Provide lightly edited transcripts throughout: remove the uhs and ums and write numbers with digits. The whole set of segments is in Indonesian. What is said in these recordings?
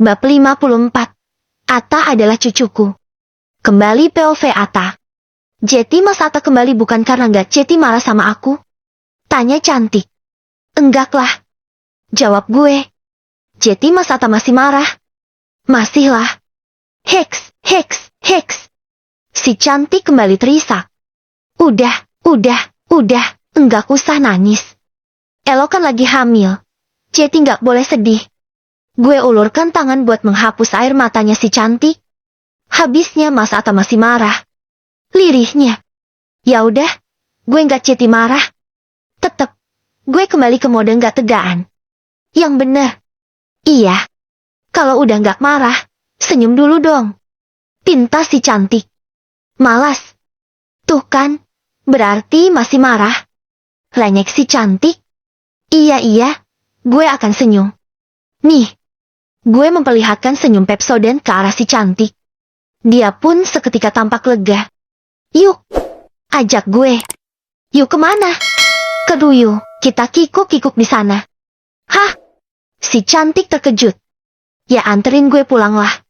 Bab 54. Atta adalah cucuku. Kembali POV Atta. Jeti Mas Atta kembali bukan karena nggak Jeti marah sama aku? Tanya cantik. Enggak lah. Jawab gue. Jeti Mas Atta masih marah? Masih lah. Heks. Si cantik kembali terisak. Udah. Enggak usah nangis. Elo kan lagi hamil. Jeti nggak boleh sedih. Gue ulurkan tangan buat menghapus air matanya si cantik. Habisnya Mas Atta masih marah. Lirihnya. Ya udah, gue nggak Jeti marah. Tetep, gue kembali ke mode nggak tegaan. Yang bener. Iya. Kalau udah nggak marah, senyum dulu dong. Pinta si cantik. Malas. Tuh kan, berarti masih marah. Lenyek si cantik. Iya, gue akan senyum. Nih. Gue memperlihatkan senyum Pepsodent ke arah si cantik. Dia pun seketika tampak lega. Yuk, ajak gue. Yuk kemana? Ke Duyu, kita kikuk-kikuk di sana. Hah? Si cantik terkejut. Ya anterin gue pulang lah.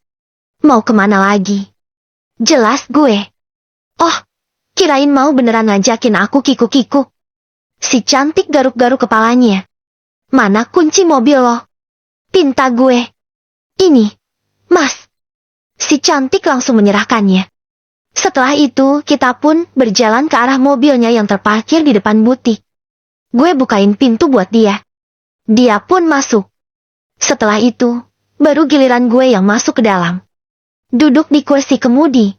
Mau kemana lagi? Jelas gue. Oh, kirain mau beneran ngajakin aku kikuk-kikuk. Si cantik garuk-garuk kepalanya. Mana kunci mobil lo? Pinta gue. Ini, Mas. Si cantik langsung menyerahkannya. Setelah itu, kita pun berjalan ke arah mobilnya yang terparkir di depan butik. Gue bukain pintu buat dia. Dia pun masuk. Setelah itu, baru giliran gue yang masuk ke dalam. Duduk di kursi kemudi.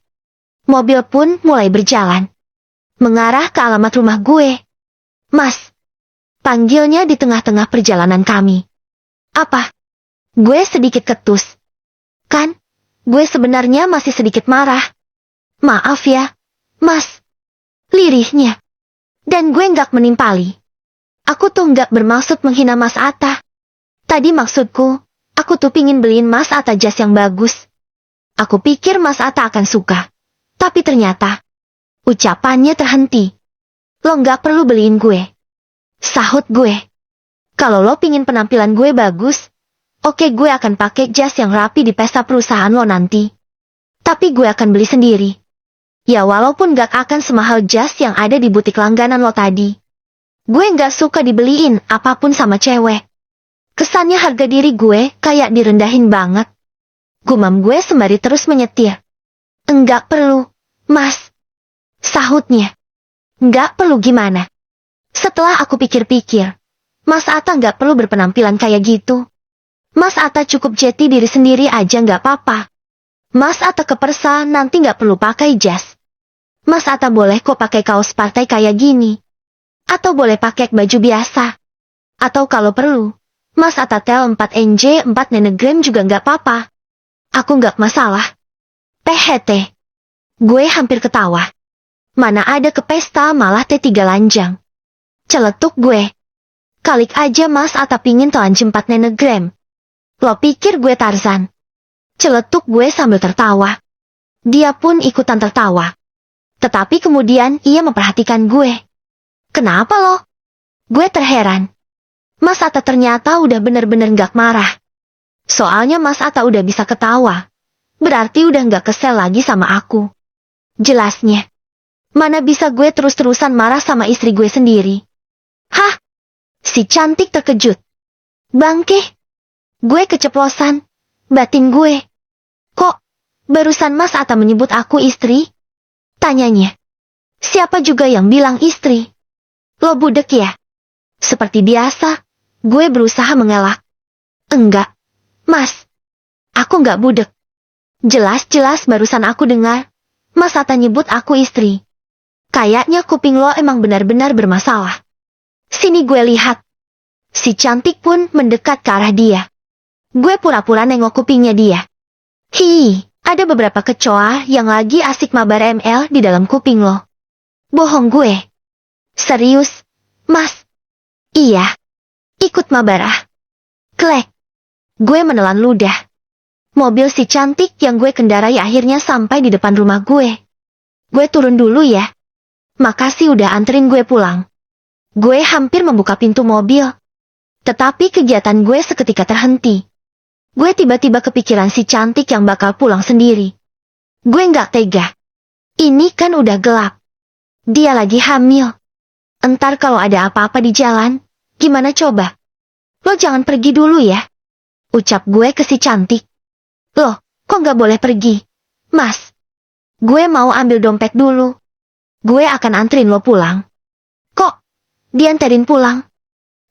Mobil pun mulai berjalan. Mengarah ke alamat rumah gue. Mas. Panggilnya di tengah-tengah perjalanan kami. Apa? Gue sedikit ketus. Kan, gue sebenarnya masih sedikit marah. Maaf ya, Mas. Lirihnya. Dan gue nggak menimpali. Aku tuh nggak bermaksud menghina Mas Atta. Tadi maksudku, aku tuh pingin beliin Mas Atta jas yang bagus. Aku pikir Mas Atta akan suka. Tapi ternyata, ucapannya terhenti. Lo nggak perlu beliin gue. Sahut gue. Kalau lo pingin penampilan gue bagus, oke gue akan pakai jas yang rapi di pesta perusahaan lo nanti. Tapi gue akan beli sendiri. Ya walaupun gak akan semahal jas yang ada di butik langganan lo tadi. Gue gak suka dibeliin apapun sama cewek. Kesannya harga diri gue kayak direndahin banget. Gumam gue sembari terus menyetir. Enggak perlu, Mas. Sahutnya. Enggak perlu gimana. Setelah aku pikir-pikir, Mas Atta gak perlu berpenampilan kayak gitu. Mas Atta cukup jeti diri sendiri aja nggak apa-apa. Mas Atta ke persa nanti nggak perlu pakai jas. Mas Atta boleh kok pakai kaos partai kayak gini. Atau boleh pakai baju biasa. Atau kalau perlu, Mas Atta tel 4NJ 4 nanogram juga nggak apa-apa. Aku nggak masalah. THT. Gue hampir ketawa. Mana ada ke pesta malah T3 lanjang. Celetuk gue. Kalik aja Mas Atta pingin telanjang 4 nanogram. Lo pikir gue Tarzan? Celetuk gue sambil tertawa. Dia pun ikutan tertawa. Tetapi kemudian ia memperhatikan gue. Kenapa lo? Gue terheran. Mas Atta ternyata udah bener-bener gak marah. Soalnya Mas Atta udah bisa ketawa. Berarti udah gak kesel lagi sama aku. Jelasnya. Mana bisa gue terus-terusan marah sama istri gue sendiri. Hah? Si cantik terkejut. Bangke. Gue keceplosan. Batin gue. Kok, barusan Mas Atta menyebut aku istri? Tanyanya. Siapa juga yang bilang istri? Lo budek ya? Seperti biasa, gue berusaha mengelak. Enggak, Mas. Aku nggak budek. Jelas-jelas barusan aku dengar, Mas Atta nyebut aku istri. Kayaknya kuping lo emang benar-benar bermasalah. Sini gue lihat. Si cantik pun mendekat ke arah dia. Gue pura-pura nengok kupingnya dia. Ada beberapa kecoa yang lagi asik mabar ML di dalam kuping lo. Bohong gue. Serius, Mas? Iya. Ikut mabar ah. Klek. Gue menelan ludah. Mobil si cantik yang gue kendarai akhirnya sampai di depan rumah gue. Gue turun dulu ya. Makasih udah anterin gue pulang. Gue hampir membuka pintu mobil. Tetapi kegiatan gue seketika terhenti. Gue tiba-tiba kepikiran si cantik yang bakal pulang sendiri. Gue nggak tega. Ini kan udah gelap. Dia lagi hamil. Entar kalau ada apa-apa di jalan, gimana coba? Lo jangan pergi dulu ya. Ucap gue ke si cantik. Loh, kok nggak boleh pergi? Mas, gue mau ambil dompet dulu. Gue akan anterin lo pulang. Kok dianterin pulang?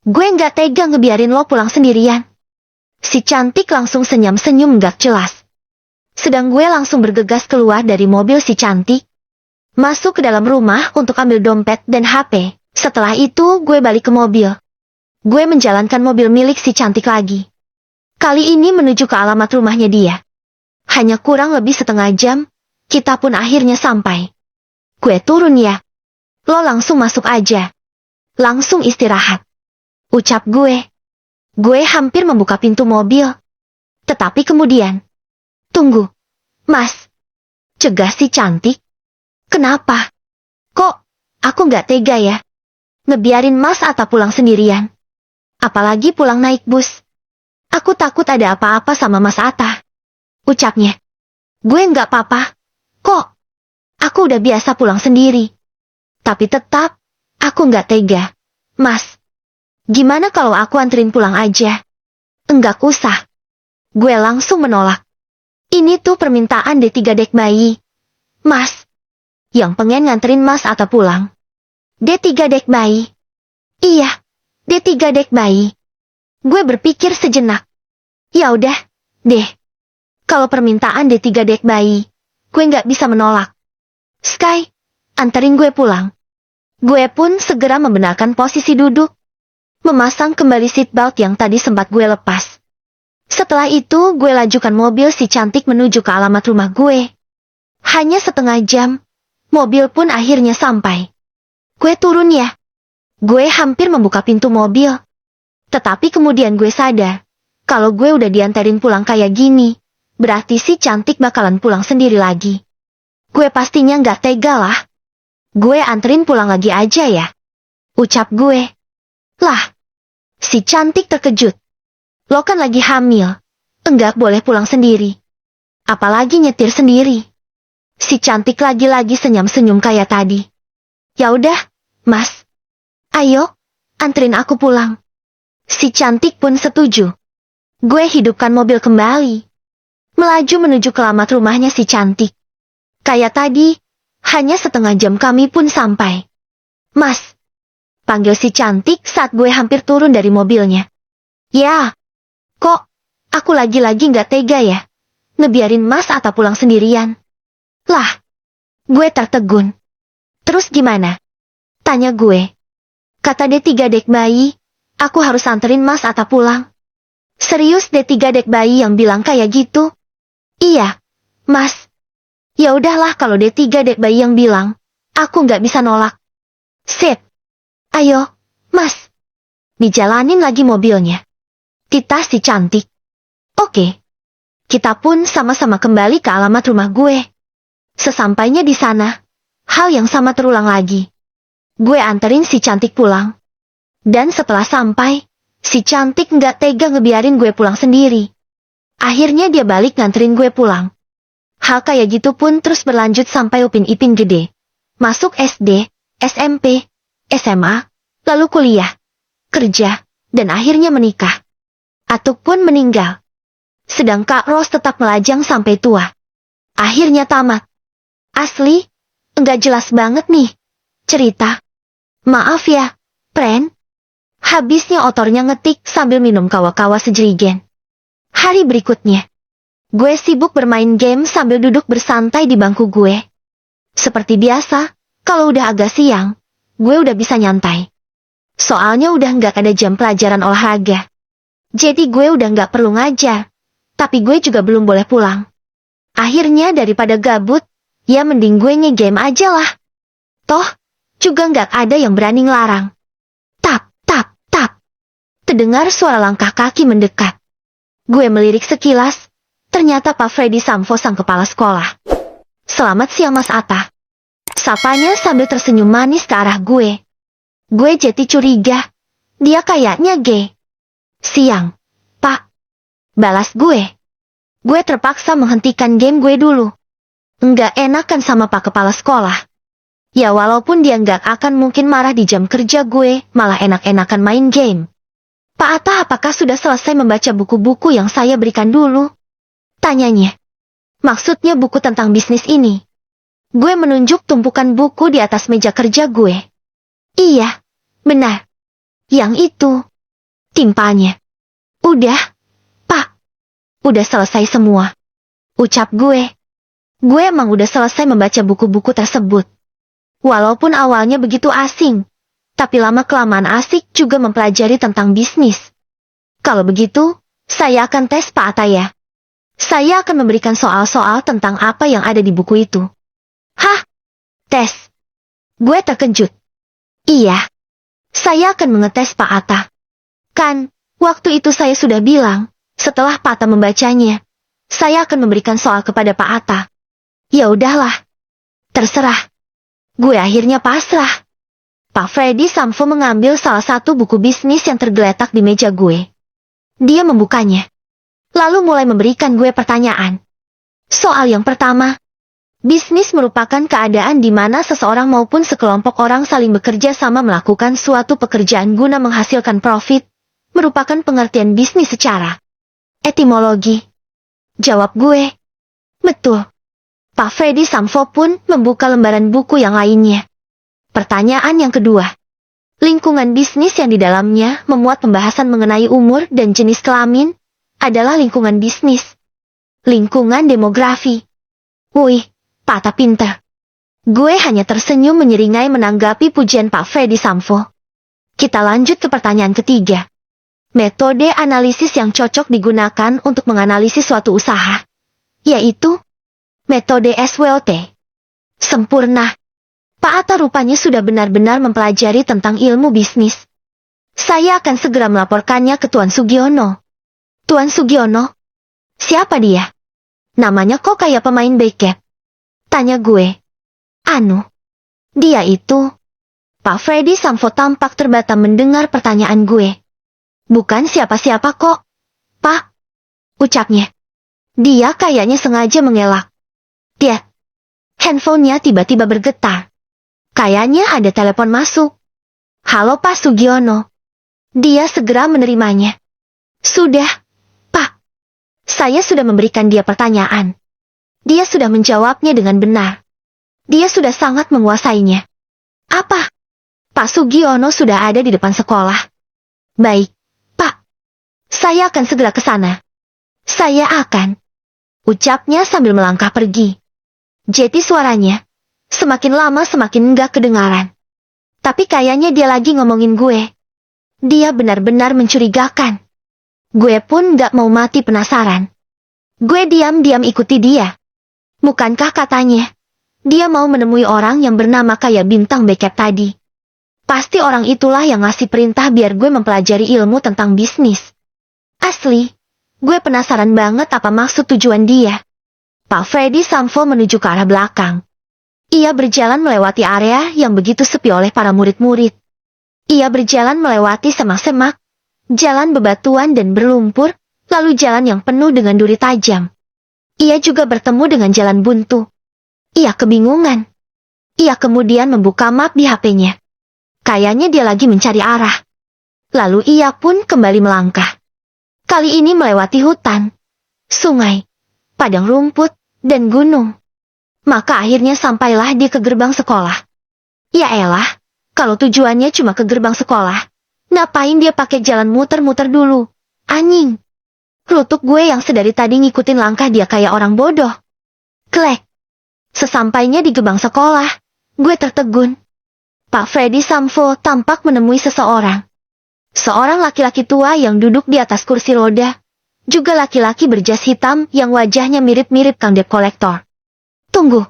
Gue nggak tega ngebiarin lo pulang sendirian. Si cantik langsung senyum-senyum nggak jelas. Sedang gue langsung bergegas keluar dari mobil si cantik. Masuk ke dalam rumah untuk ambil dompet dan HP. Setelah itu gue balik ke mobil. Gue menjalankan mobil milik si cantik lagi. Kali ini menuju ke alamat rumahnya dia. Hanya kurang lebih setengah jam, kita pun akhirnya sampai. Gue turun ya. Lo langsung masuk aja. Langsung istirahat. Ucap gue. Gue hampir membuka pintu mobil. Tetapi kemudian. Tunggu. Mas. Cegah si cantik. Kenapa? Kok aku nggak tega ya? Ngebiarin Mas Atta pulang sendirian. Apalagi pulang naik bus. Aku takut ada apa-apa sama Mas Atta. Ucapnya. Gue nggak apa-apa. Kok? Aku udah biasa pulang sendiri. Tapi tetap, aku nggak tega. Mas. Gimana kalau aku anterin pulang aja? Enggak usah. Gue langsung menolak. Ini tuh permintaan D3 dek bayi. Mas. Yang pengen nganterin Mas Atta pulang. D3 dek bayi. Iya, D3 dek bayi. Gue berpikir sejenak. Ya udah, deh. Kalau permintaan D3 dek bayi, gue nggak bisa menolak. Sky, anterin gue pulang. Gue pun segera membenarkan posisi duduk. Memasang kembali seatbelt yang tadi sempat gue lepas. Setelah itu gue lajukan mobil si cantik menuju ke alamat rumah gue. Hanya setengah jam, mobil pun akhirnya sampai. Gue turun ya. Gue hampir membuka pintu mobil. Tetapi kemudian gue sadar, kalau gue udah dianterin pulang kayak gini, berarti si cantik bakalan pulang sendiri lagi. Gue pastinya nggak tega lah. Gue anterin pulang lagi aja ya. Ucap gue. Lah, si cantik terkejut. Lo kan lagi hamil. Enggak boleh pulang sendiri. Apalagi nyetir sendiri. Si cantik lagi-lagi senyum-senyum kayak tadi. Ya udah, Mas. Ayo, anterin aku pulang. Si cantik pun setuju. Gue hidupkan mobil kembali. Melaju menuju ke alamat rumahnya si cantik. Kayak tadi, hanya setengah jam kami pun sampai. Mas. Panggil si cantik saat gue hampir turun dari mobilnya. Ya. Kok, aku lagi-lagi nggak tega ya? Ngebiarin Mas Atta pulang sendirian. Lah. Gue tertegun. Terus gimana? Tanya gue. Kata D3 dek bayi, aku harus anterin Mas Atta pulang. Serius D3 dek bayi yang bilang kayak gitu? Iya, Mas. Ya udahlah kalau D3 dek bayi yang bilang, aku nggak bisa nolak. Sip. Ayo, Mas. Dijalanin lagi mobilnya. Tita si cantik. Oke. Kita pun sama-sama kembali ke alamat rumah gue. Sesampainya di sana, hal yang sama terulang lagi. Gue anterin si cantik pulang. Dan setelah sampai, si cantik nggak tega ngebiarin gue pulang sendiri. Akhirnya dia balik nganterin gue pulang. Hal kayak gitu pun terus berlanjut sampai Upin Ipin gede. Masuk SD, SMP, SMA, lalu kuliah, kerja, dan akhirnya menikah. Atuk pun meninggal. Sedang Kak Ros tetap melajang sampai tua. Akhirnya tamat. Asli, nggak jelas banget nih. Cerita. Maaf ya, Pren. Habisnya otornya ngetik sambil minum kawa-kawa sejerigen. Hari berikutnya. Gue sibuk bermain game sambil duduk bersantai di bangku gue. Seperti biasa, kalau udah agak siang, gue udah bisa nyantai. Soalnya udah nggak ada jam pelajaran olahraga. Jadi gue udah nggak perlu ngajar. Tapi gue juga belum boleh pulang. Akhirnya daripada gabut, ya mending gue nge-game aja lah. Toh, juga nggak ada yang berani ngelarang. Tap, tap, tap. Terdengar suara langkah kaki mendekat. Gue melirik sekilas, ternyata Pak Freddy Sampo sang kepala sekolah. Selamat siang Mas Atta. Sapanya sambil tersenyum manis ke arah gue. Gue jadi curiga. Dia kayaknya gay. Siang, Pak. Balas gue. Gue terpaksa menghentikan game gue dulu. Enggak enakan sama Pak Kepala Sekolah. Ya walaupun dia nggak akan mungkin marah di jam kerja gue, malah enak-enakan main game. Pak Atta, apakah sudah selesai membaca buku-buku yang saya berikan dulu? Tanyanya. Maksudnya buku tentang bisnis ini. Gue menunjuk tumpukan buku di atas meja kerja gue. Iya, benar. Yang itu. Timpanya. Udah, Pak. Udah selesai semua. Ucap gue. Gue emang udah selesai membaca buku-buku tersebut. Walaupun awalnya begitu asing, tapi lama-kelamaan asik juga mempelajari tentang bisnis. Kalau begitu, saya akan tes Pak Atta ya. Saya akan memberikan soal-soal tentang apa yang ada di buku itu. Hah? Tes? Gue terkejut. Iya. Saya akan mengetes Pak Atta. Kan, waktu itu saya sudah bilang, setelah Pak Atta membacanya, saya akan memberikan soal kepada Pak Atta. Ya udahlah. Terserah. Gue akhirnya pasrah. Pak Freddy Sampo mengambil salah satu buku bisnis yang tergeletak di meja gue. Dia membukanya. Lalu mulai memberikan gue pertanyaan. Soal yang pertama. Bisnis merupakan keadaan di mana seseorang maupun sekelompok orang saling bekerja sama melakukan suatu pekerjaan guna menghasilkan profit. Merupakan pengertian bisnis secara etimologi. Jawab gue. Betul. Pak Freddy Sampo pun membuka lembaran buku yang lainnya. Pertanyaan yang kedua. Lingkungan bisnis yang di dalamnya memuat pembahasan mengenai umur dan jenis kelamin adalah lingkungan bisnis. Lingkungan demografi. Wih, Pak Atta pintar. Gue hanya tersenyum menyeringai menanggapi pujian Pak Freddy Sampo. Kita lanjut ke pertanyaan ketiga. Metode analisis yang cocok digunakan untuk menganalisis suatu usaha, yaitu metode SWOT. Sempurna. Pak Atta rupanya sudah benar-benar mempelajari tentang ilmu bisnis. Saya akan segera melaporkannya ke Tuan Sugiono. Tuan Sugiono? Siapa dia? Namanya kok kayak pemain beket? Tanya gue. Anu. Dia itu. Pak Freddy Sampo tampak terbatam mendengar pertanyaan gue. Bukan siapa-siapa kok, Pak. Ucapnya. Dia kayaknya sengaja mengelak. Dia. Handphonenya tiba-tiba bergetar. Kayaknya ada telepon masuk. Halo Pak Sugiono. Dia segera menerimanya. Sudah, Pak. Saya sudah memberikan dia pertanyaan. Dia sudah menjawabnya dengan benar. Dia sudah sangat menguasainya. Apa? Pak Sugiono sudah ada di depan sekolah. Baik, Pak. Saya akan segera ke sana. Saya akan. Ucapnya sambil melangkah pergi. Jeti suaranya. Semakin lama semakin enggak kedengaran. Tapi kayaknya dia lagi ngomongin gue. Dia benar-benar mencurigakan. Gue pun enggak mau mati penasaran. Gue diam-diam ikuti dia. Bukankah katanya, dia mau menemui orang yang bernama kayak bintang beket tadi. Pasti orang itulah yang ngasih perintah biar gue mempelajari ilmu tentang bisnis. Asli, gue penasaran banget apa maksud tujuan dia. Pak Freddy Sampo menuju ke arah belakang. Ia berjalan melewati area yang begitu sepi oleh para murid-murid. Ia berjalan melewati semak-semak, jalan bebatuan dan berlumpur, lalu jalan yang penuh dengan duri tajam. Ia juga bertemu dengan jalan buntu. Ia kebingungan. Ia kemudian membuka map di HP-nya. Kayaknya dia lagi mencari arah. Lalu ia pun kembali melangkah. Kali ini melewati hutan, sungai, padang rumput, dan gunung. Maka akhirnya sampailah dia ke gerbang sekolah. Ya elah, kalau tujuannya cuma ke gerbang sekolah, ngapain dia pakai jalan muter-muter dulu? Anjing. Kelutuk gue yang sedari tadi ngikutin langkah dia kayak orang bodoh. Klek. Sesampainya di gerbang sekolah, gue tertegun. Pak Freddy Sampo tampak menemui seseorang. Seorang laki-laki tua yang duduk di atas kursi roda. Juga laki-laki berjas hitam yang wajahnya mirip-mirip Kang Debt Collector. Tunggu.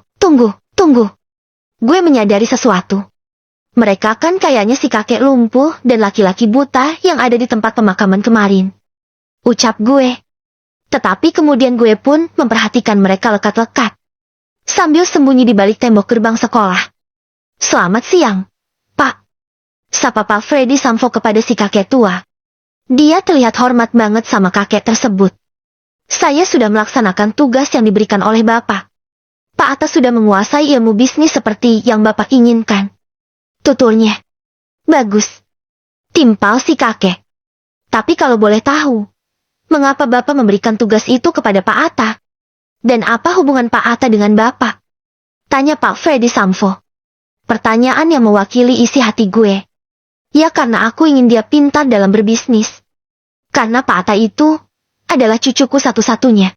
Gue menyadari sesuatu. Mereka kan kayaknya si kakek lumpuh dan laki-laki buta yang ada di tempat pemakaman kemarin. Ucap gue. Tetapi kemudian gue pun memperhatikan mereka lekat-lekat. Sambil sembunyi di balik tembok gerbang sekolah. Selamat siang, Pak. Sapa Pak Freddy Sampo kepada si kakek tua. Dia terlihat hormat banget sama kakek tersebut. Saya sudah melaksanakan tugas yang diberikan oleh Bapak. Pak Atta sudah menguasai ilmu bisnis seperti yang Bapak inginkan. Tuturnya. Bagus. Timpal si kakek. Tapi kalau boleh tahu, mengapa Bapak memberikan tugas itu kepada Pak Atta? Dan apa hubungan Pak Atta dengan Bapak? Tanya Pak Freddy Sampo. Pertanyaan yang mewakili isi hati gue. Ya karena aku ingin dia pintar dalam berbisnis. Karena Pak Atta itu adalah cucuku satu-satunya.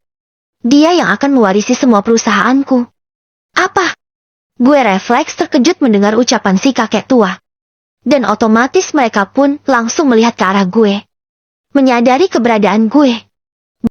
Dia yang akan mewarisi semua perusahaanku. Apa? Gue refleks terkejut mendengar ucapan si kakek tua. Dan otomatis mereka pun langsung melihat ke arah gue. Menyadari keberadaan gue.